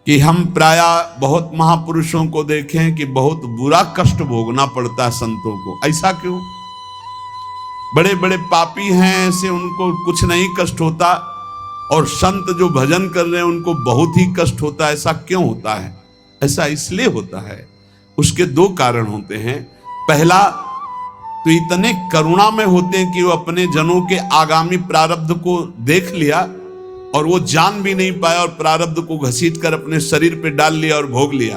कि हम प्रायः बहुत महापुरुषों को देखें कि बहुत बुरा कष्ट भोगना पड़ता है संतों को। ऐसा क्यों? बड़े बड़े पापी हैं ऐसे, उनको कुछ नहीं कष्ट होता, और संत जो भजन कर रहे हैं उनको बहुत ही कष्ट होता है। ऐसा क्यों होता है? ऐसा इसलिए होता है, उसके दो कारण होते हैं। पहला तो इतने करुणा में होते हैं कि वो अपने जनों के आगामी प्रारब्ध को देख लिया और वो जान भी नहीं पाया और प्रारब्ध को घसीट कर अपने शरीर पे डाल लिया और भोग लिया।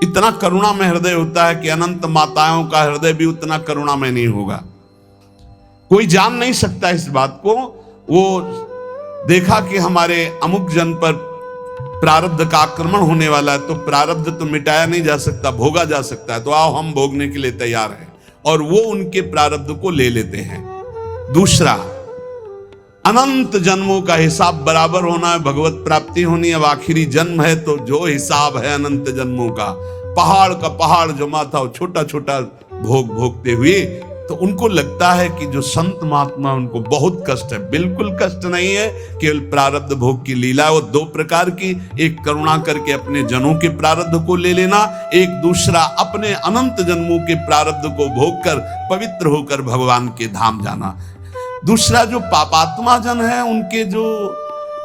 इतना करुणा में हृदय होता है कि अनंत माताओं का हृदय भी उतना करुणा में नहीं होगा। कोई जान नहीं सकता इस बात को। वो देखा कि हमारे अमुक जन पर प्रारब्ध का आक्रमण होने वाला है, तो प्रारब्ध तो मिटाया नहीं जा सकता, भोगा जा सकता है, तो आओ हम भोगने के लिए तैयार हैं, और वो उनके प्रारब्ध को ले लेते हैं। दूसरा, अनंत जन्मों का हिसाब बराबर होना है, भगवत प्राप्ति होनी है। अब आखिरी जन्म है तो जो हिसाब है अनंत जन्मों का, पहाड़ का पहाड़ जमा था, छोटा छोटा भोग भोगते हुए, तो उनको लगता है कि जो संत महात्मा उनको बहुत कष्ट है। बिल्कुल कष्ट नहीं है, केवल प्रारब्ध भोग की लीला। वो दो प्रकार की, एक करुणा करके अपने जनों के प्रारब्ध को ले लेना, एक दूसरा अपने अनंत जन्मों के प्रारब्ध को भोग कर पवित्र होकर भगवान के धाम जाना। दूसरा जो पापात्मा जन है, उनके जो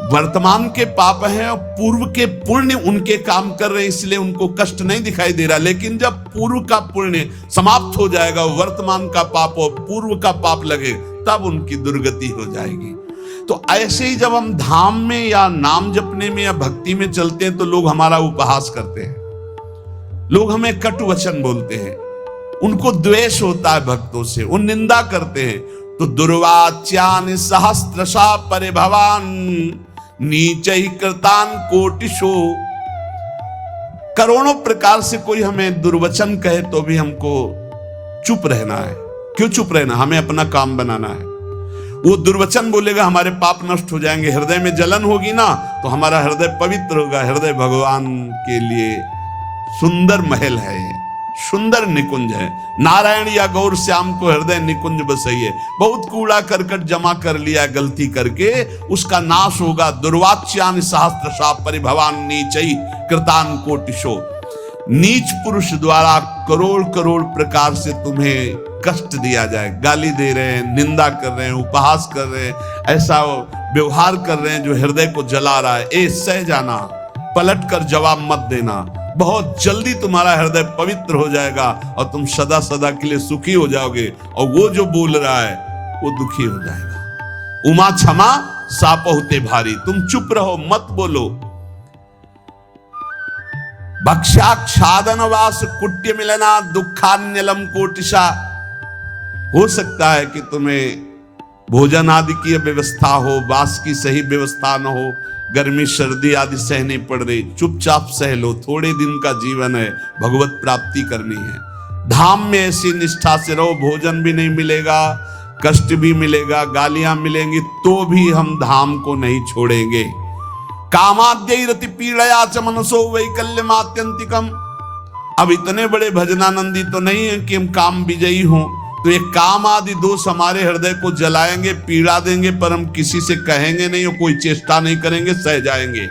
वर्तमान के पाप हैं और पूर्व के पुण्य उनके काम कर रहे हैं, इसलिए उनको कष्ट नहीं दिखाई दे रहा। लेकिन जब पूर्व का पुण्य समाप्त हो जाएगा, वर्तमान का पाप और पूर्व का पाप लगे, तब उनकी दुर्गति हो जाएगी। तो ऐसे ही जब हम धाम में या नाम जपने में या भक्ति में चलते हैं तो लोग हमारा उपहास करते हैं, लोग हमें कटु वचन बोलते हैं, उनको द्वेष होता है भक्तों से, उन निंदा करते हैं। तो दुर्वाच्यान सहस्त्रशा परिभवान नीचै कृतान कोटिशो। करोड़ों प्रकार से कोई हमें दुर्वचन कहे तो भी हमको चुप रहना है। क्यों चुप रहना? हमें अपना काम बनाना है। वो दुर्वचन बोलेगा, हमारे पाप नष्ट हो जाएंगे, हृदय में जलन होगी ना, तो हमारा हृदय पवित्र होगा। हृदय भगवान के लिए सुंदर महल है, सुंदर निकुंज है। नारायण या गौर श्याम को हृदय निकुंज बसइए। बहुत कूड़ा करकट जमा कर लिया गलती करके, उसका नाश होगा। दुर्वाच्यान सहस्त्रशा परिभवान नीचै कृतान कोटिशो। नीच पुरुष द्वारा करोड़ करोड़ प्रकार से तुम्हें कष्ट दिया जाए, गाली दे रहे हैं, निंदा कर रहे हैं, उपहास कर रहे हैं, ऐसा व्यवहार कर रहे हैं जो हृदय को जला रहा है, ए सह जाना, पलट कर जवाब मत देना। बहुत जल्दी तुम्हारा हृदय पवित्र हो जाएगा और तुम सदा सदा के लिए सुखी हो जाओगे, और वो जो बोल रहा है वो दुखी हो जाएगा। उमा क्षमा सापहुते भारी। तुम चुप रहो, मत बोलो। भक्ष्याक्षादन वास कुट्य मिलना दुखान्यलम कोटिशा। हो सकता है कि तुम्हें भोजन आदि की व्यवस्था हो, वास की सही व्यवस्था न हो, गर्मी सर्दी आदि सहनी पड़ रही, चुपचाप सह लो। थोड़े दिन का जीवन है, भगवत प्राप्ति करनी है। धाम में ऐसी निष्ठा से रहो, भोजन भी नहीं मिलेगा, कष्ट भी मिलेगा, गालियां मिलेंगी, तो भी हम धाम को नहीं छोड़ेंगे। कामाद्यैरति पीड़या च मनसो वैकल्यमात्यंतिकम। अब इतने बड़े भजनानंदी तो नहीं है कि हम काम विजयी हों, तो ये काम आदि दोष हमारे हृदय को जलाएंगे, पीड़ा देंगे, पर हम किसी से कहेंगे नहीं और कोई चेष्टा नहीं करेंगे, सह जाएंगे।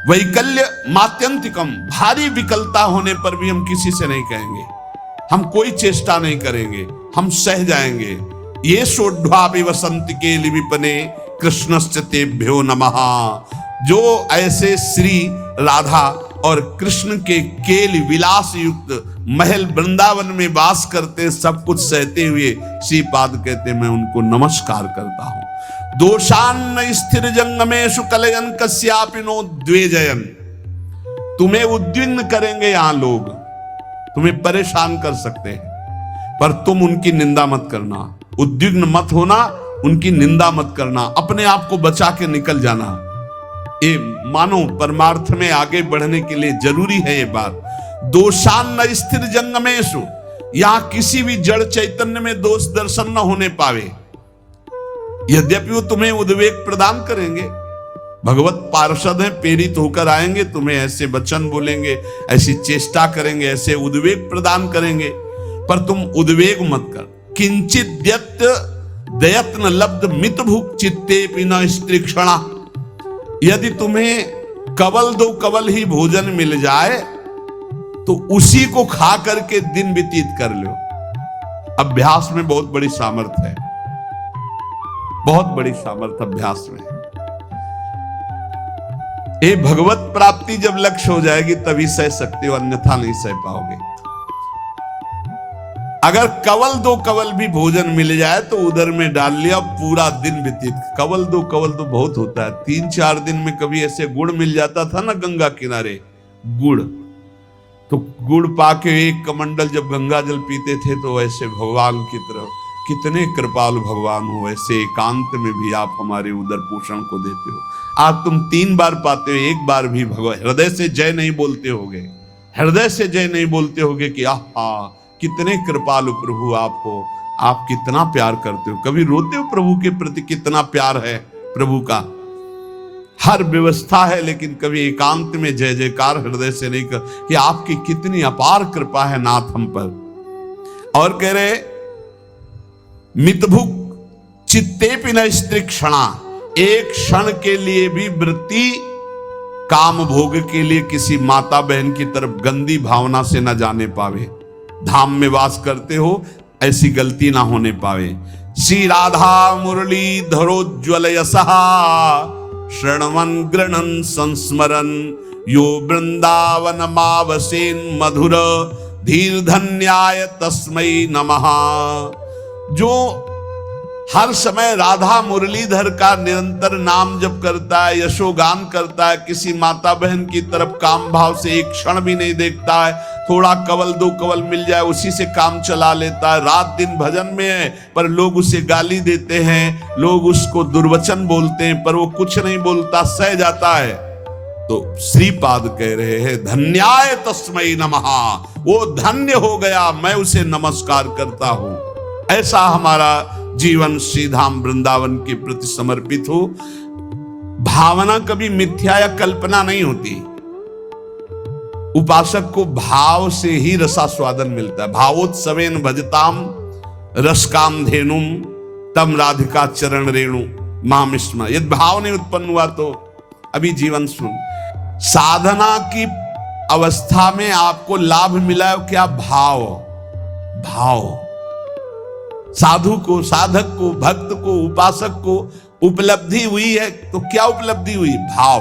वैकल्य मात्यंतिकम, भारी विकलता होने पर भी हम किसी से नहीं कहेंगे, हम कोई चेष्टा नहीं करेंगे, हम सह जाएंगे। ये सोढ़ा वसंत के लिविपने कृष्णश्च तेभ्यो नमः। जो ऐसे श्री राधा और कृष्ण के केल विलास युक्त महल वृंदावन में वास करते, सब कुछ सहते हुए श्रीपाद कहते मैं उनको नमस्कार करता हूं। दोषान स्थिर जंगमेशु कलयन कस्यापि नो द्वेजयन। तुम्हें उद्विग्न करेंगे यहां लोग, तुम्हें परेशान कर सकते हैं, पर तुम उनकी निंदा मत करना, उद्विग्न मत होना, उनकी निंदा मत करना, अपने आप को बचा के निकल जाना। ये मानो परमार्थ में आगे बढ़ने के लिए जरूरी है ये बात। दोषान न स्थिर जंगमेशु, यहां किसी भी जड़ चैतन्य में दोष दर्शन न होने पावे। यद्यपि वो तुम्हें उद्वेग प्रदान करेंगे, भगवत पार्षद हैं, प्रेरित होकर आएंगे, तुम्हें ऐसे वचन बोलेंगे, ऐसी चेष्टा करेंगे, ऐसे उद्वेग प्रदान करेंगे, पर तुम उद्वेग मत कर। किंचित दयत्न लब्ध मित भुक चित्ते पिना स्त्रीक्षणा। यदि तुम्हें कवल दो कवल ही भोजन मिल जाए तो उसी को खा करके दिन व्यतीत कर लो। अभ्यास में बहुत बड़ी सामर्थ्य है, बहुत बड़ी सामर्थ्य अभ्यास में। ये भगवत प्राप्ति जब लक्ष्य हो जाएगी तभी सह सकते हो, अन्यथा नहीं सह पाओगे। अगर कवल दो कवल भी भोजन मिल जाए तो उधर में डाल लिया, पूरा दिन व्यतीत। कवल दो कवल तो बहुत होता है, 3-4 दिन में कभी ऐसे गुड़ मिल जाता था ना गंगा किनारे, गुड़, तो गुड़ पाके एक कमंडल जब गंगा जल पीते थे तो ऐसे भगवान की तरफ, कितने कृपालु भगवान हो, ऐसे एकांत में भी आप हमारे उदर पोषण को देते हो। आज तुम 3 बार पाते हो, एक बार भी भगवान हृदय से जय नहीं बोलते होगे, हृदय से जय नहीं बोलते होगे कि आहा कितने कृपालु प्रभु आप हो, आप कितना प्यार करते हो। कभी रोते हो प्रभु के प्रति, कितना प्यार है प्रभु का। हर व्यवस्था है लेकिन कभी एकांत में जय जयकार हृदय से नहीं कर कि आपकी कितनी अपार कृपा है नाथ हम पर। और कह रहे मितभुक चित्तेपि न स्त्री क्षणा, एक क्षण के लिए भी वृत्ति काम भोग के लिए किसी माता बहन की तरफ गंदी भावना से न जाने पावे। धाम में वास करते हो, ऐसी गलती ना होने पावे। श्री राधा मुरली धरोज्वल यशहा श्रणवन गृणन संस्मरन यो वृंदावन मावसेन मधुर धीर धन्याय तस्मै नमः। जो हर समय राधा मुरलीधर का निरंतर नाम जप करता है, यशोगान करता है, किसी माता बहन की तरफ काम भाव से एक क्षण भी नहीं देखता है, थोड़ा कवल दो कवल मिल जाए उसी से काम चला लेता है, रात दिन भजन में है पर लोग उसे गाली देते हैं, लोग उसको दुर्वचन बोलते हैं पर वो कुछ नहीं बोलता, सह जाता है। तो श्रीपाद कह रहे हैं धन्याय तस्मै नमः, वो धन्य हो गया, मैं उसे नमस्कार करता हूं। ऐसा हमारा जीवन श्री धाम वृंदावन के प्रति समर्पित हो। भावना कभी मिथ्या या कल्पना नहीं होती। उपासक को भाव से ही रसास्वादन मिलता है। भावोत्सवेन भजताम रसकाम धेनुम तम राधिका चरण रेणु माम स्मर। यदि भाव नहीं उत्पन्न हुआ तो अभी जीवन सुन। साधना की अवस्था में आपको लाभ मिला है क्या? भाव। भाव साधु को, साधक को, भक्त को, उपासक को उपलब्धि हुई है तो क्या उपलब्धि हुई? भाव।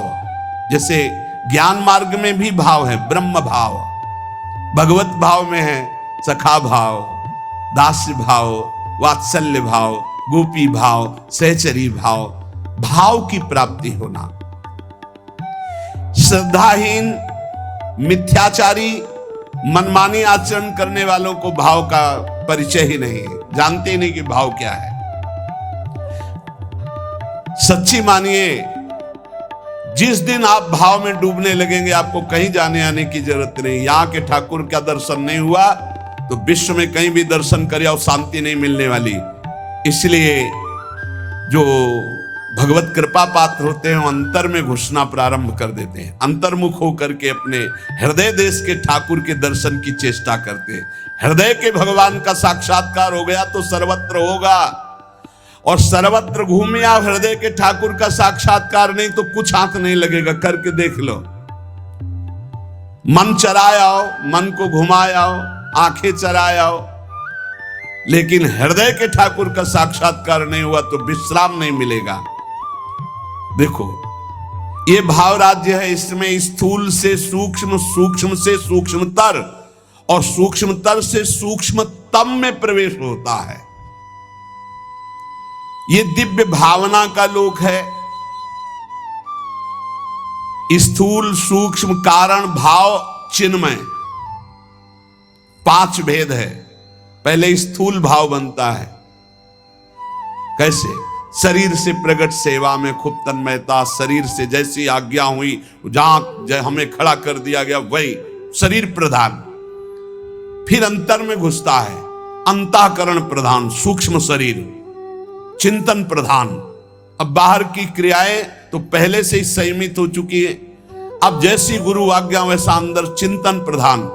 जैसे ज्ञान मार्ग में भी भाव है, ब्रह्म भाव, भगवत भाव में है सखा भाव, दास्य भाव, वात्सल्य भाव, गोपी भाव, सहचरी भाव, भाव की प्राप्ति होना। श्रद्धाहीन, मिथ्याचारी, मनमानी आचरण करने वालों को भाव का परिचय ही नहीं है, जानते ही नहीं कि भाव क्या है। सच्ची मानिए, जिस दिन आप भाव में डूबने लगेंगे आपको कहीं जाने आने की जरूरत नहीं। यहां के ठाकुर का दर्शन नहीं हुआ तो विश्व में कहीं भी दर्शन करे और शांति नहीं मिलने वाली। इसलिए जो भगवत कृपा पात्र होते हैं अंतर में घुसना प्रारंभ कर देते हैं, अंतर्मुख होकर के अपने हृदय देश के ठाकुर के दर्शन की चेष्टा करते हैं। हृदय के भगवान का साक्षात्कार हो गया तो सर्वत्र होगा, और सर्वत्र घूमे आप हृदय के ठाकुर का साक्षात्कार नहीं तो कुछ हाथ नहीं लगेगा। करके देख लो, मन चराए आओ, मन को घुमाए आओ, आंखें चराए आओ, लेकिन हृदय के ठाकुर का साक्षात्कार नहीं हुआ तो विश्राम नहीं मिलेगा। देखो ये भाव राज्य है, इसमें स्थूल से सूक्ष्म, सूक्ष्म से सूक्ष्मतर और सूक्ष्मतर से सूक्ष्मतम में प्रवेश होता है। ये दिव्य भावना का लोक है। स्थूल, सूक्ष्म, कारण, भाव, चिन्मय, 5 भेद है। पहले स्थूल भाव बनता है। कैसे? शरीर से प्रकट सेवा में खूब तन्मयता, शरीर से जैसी आज्ञा हुई जहां हमें खड़ा कर दिया गया वही शरीर प्रधान। फिर अंतर में घुसता है, अंतःकरण प्रधान, सूक्ष्म शरीर, चिंतन प्रधान। अब बाहर की क्रियाएं तो पहले से ही संयमित हो चुकी है, अब जैसी गुरु आज्ञा वैसा अंदर चिंतन प्रधान।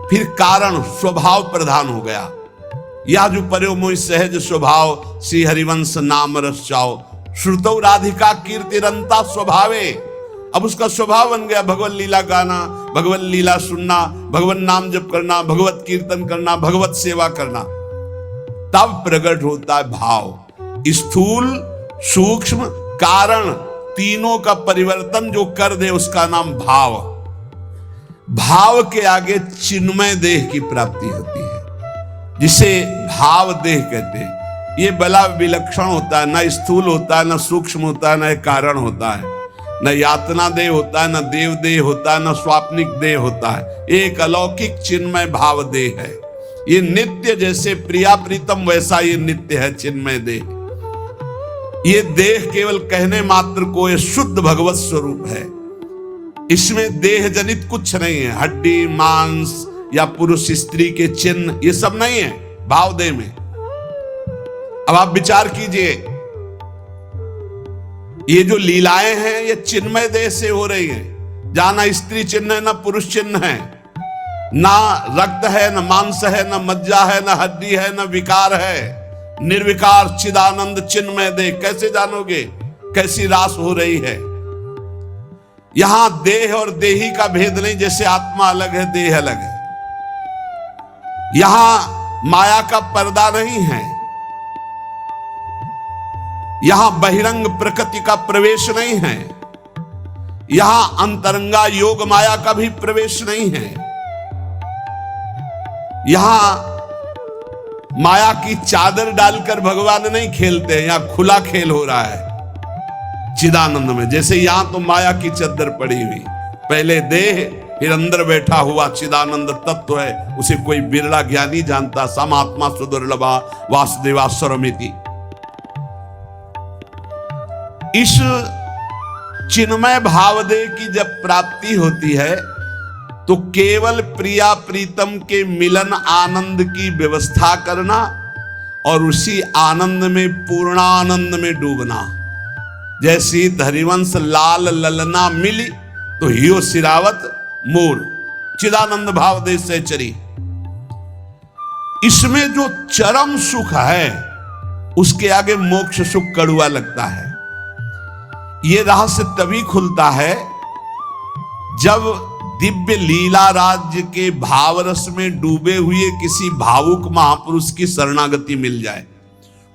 फिर कारण स्वभाव प्रधान हो गया। या जो पर्यो मोहि सहज स्वभाव श्री हरिवंश नाम रस चाओ श्रुतौ राधिका कीर्तिरंता स्वभावे। अब उसका स्वभाव बन गया भगवत लीला गाना, भगवत लीला सुनना, भगवत नाम जप करना, भगवत कीर्तन करना, भगवत सेवा करना। तब प्रकट होता है भाव। स्थूल, सूक्ष्म, कारण, तीनों का परिवर्तन जो कर दे उसका नाम भाव। भाव के आगे चिन्मय देह की प्राप्ति होती है, जिसे भाव देह कहते हैं। ये बड़ा विलक्षण होता है, न स्थूल होता है, न सूक्ष्म होता है, न कारण होता है, न यातना देह होता है, न देव देह होता है, न स्वाप्निक देह होता है। एक अलौकिक चिन्मय भाव देह है। ये नित्य, जैसे प्रिया प्रीतम वैसा ये नित्य है चिन्मय देह। ये देह केवल कहने मात्र को ये शुद्ध भगवत स्वरूप है। इसमें देह जनित कुछ नहीं है, हड्डी मांस या पुरुष स्त्री के चिन्ह ये सब नहीं है भाव देह में। अब आप विचार कीजिए, ये जो लीलाएं हैं ये चिन्मय देह से हो रही हैं, जहां ना स्त्री चिन्ह है, ना पुरुष चिन्ह है, ना रक्त है, ना मांस है, ना मज्जा है, ना हड्डी है, ना विकार है। निर्विकार चिदानंद चिन्मय देह। कैसे जानोगे कैसी रास हो रही है? यहां देह और देही का भेद नहीं, जैसे आत्मा अलग है देह अलग है। यहां माया का पर्दा नहीं है, यहां बहिरंग प्रकृति का प्रवेश नहीं है, यहां अंतरंगा योग माया का भी प्रवेश नहीं है। यहां माया की चादर डालकर भगवान नहीं खेलते हैं, यहां खुला खेल हो रहा है चिदानंद में। जैसे यहां तो माया की चादर पड़ी हुई, पहले देह फिर अंदर बैठा हुआ चिदानंद तत्व है, उसे कोई बिरला ज्ञानी जानता। समात्मा सुदुर्लभा वासुदेवा स्वरमिति। इस चिन्मय भावदेह की जब प्राप्ति होती है तो केवल प्रिया प्रीतम के मिलन आनंद की व्यवस्था करना और उसी आनंद में पूर्णानंद में डूबना। जैसी हरिवंश लाल ललना मिली तो हियो सिरावत मोर, चिदानंद भावदेह से चरी। इसमें जो चरम सुख है उसके आगे मोक्ष सुख कड़ुआ लगता है। यह रहस्य तभी खुलता है जब दिव्य लीला राज्य के भावरस में डूबे हुए किसी भावुक महापुरुष की शरणागति मिल जाए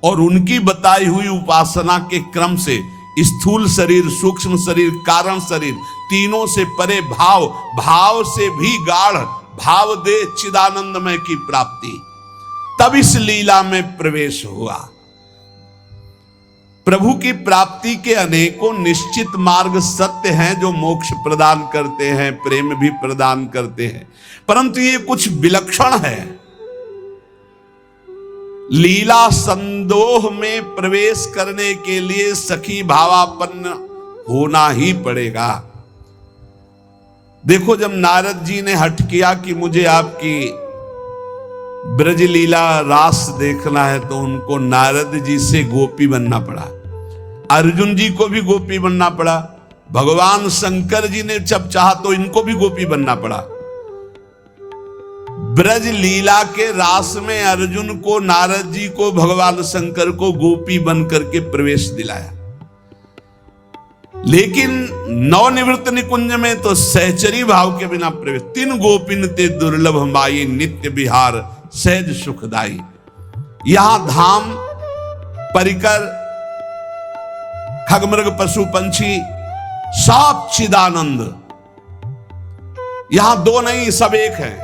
और उनकी बताई हुई उपासना के क्रम से स्थूल शरीर, सूक्ष्म शरीर, कारण शरीर, तीनों से परे भाव, भाव से भी गाढ़ भाव दे चिदानंदमय की प्राप्ति, तब इस लीला में प्रवेश हुआ। प्रभु की प्राप्ति के अनेकों निश्चित मार्ग सत्य हैं जो मोक्ष प्रदान करते हैं, प्रेम भी प्रदान करते हैं, परंतु ये कुछ विलक्षण है। लीला संदोह में प्रवेश करने के लिए सखी भावापन्न होना ही पड़ेगा। देखो, जब नारद जी ने हठ किया कि मुझे आपकी ब्रज लीला रास देखना है, तो उनको नारद जी से गोपी बनना पड़ा। अर्जुन जी को भी गोपी बनना पड़ा। भगवान शंकर जी ने जब चाहा तो इनको भी गोपी बनना पड़ा। ब्रज लीला के रास में अर्जुन को, नारद जी को, भगवान शंकर को गोपी बन करके प्रवेश दिलाया। लेकिन नवनिवृत्त निकुंज में तो सहचरी भाव के बिना प्रवेश। तीन गोपिन ते दुर्लभ माई, नित्य विहार सहज सुखदाई। यहां धाम परिकर खगमृग पशु पंछी सब चिदानंद। यहां दो नहीं, सब एक है।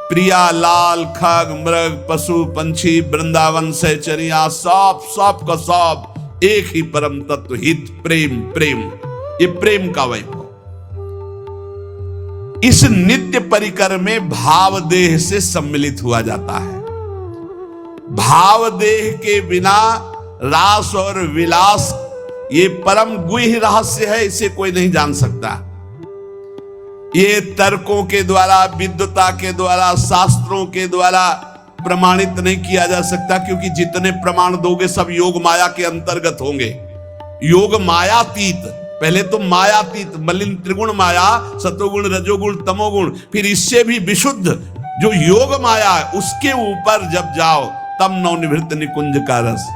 प्रिया लाल खग मृग पशु पंछी वृंदावन सहचरिया सब का सब एक ही परम तत्व हित प्रेम। प्रेम, ये प्रेम का वैभव। इस नित्य परिकर में भाव देह से सम्मिलित हुआ जाता है। भाव देह के बिना रास और विलास ये परम गुह्य रहस्य है, इसे कोई नहीं जान सकता। ये तर्कों के द्वारा, विद्वता के द्वारा, शास्त्रों के द्वारा प्रमाणित नहीं किया जा सकता, क्योंकि जितने प्रमाण दोगे सब योग माया के अंतर्गत होंगे। योग मायातीत, पहले तो मायातीत मलिन त्रिगुण माया, सतोगुण रजोगुण तमोगुण, फिर इससे भी विशुद्ध जो योग माया है उसके ऊपर जब जाओ तब नवनिवृत्त निकुंज का रस।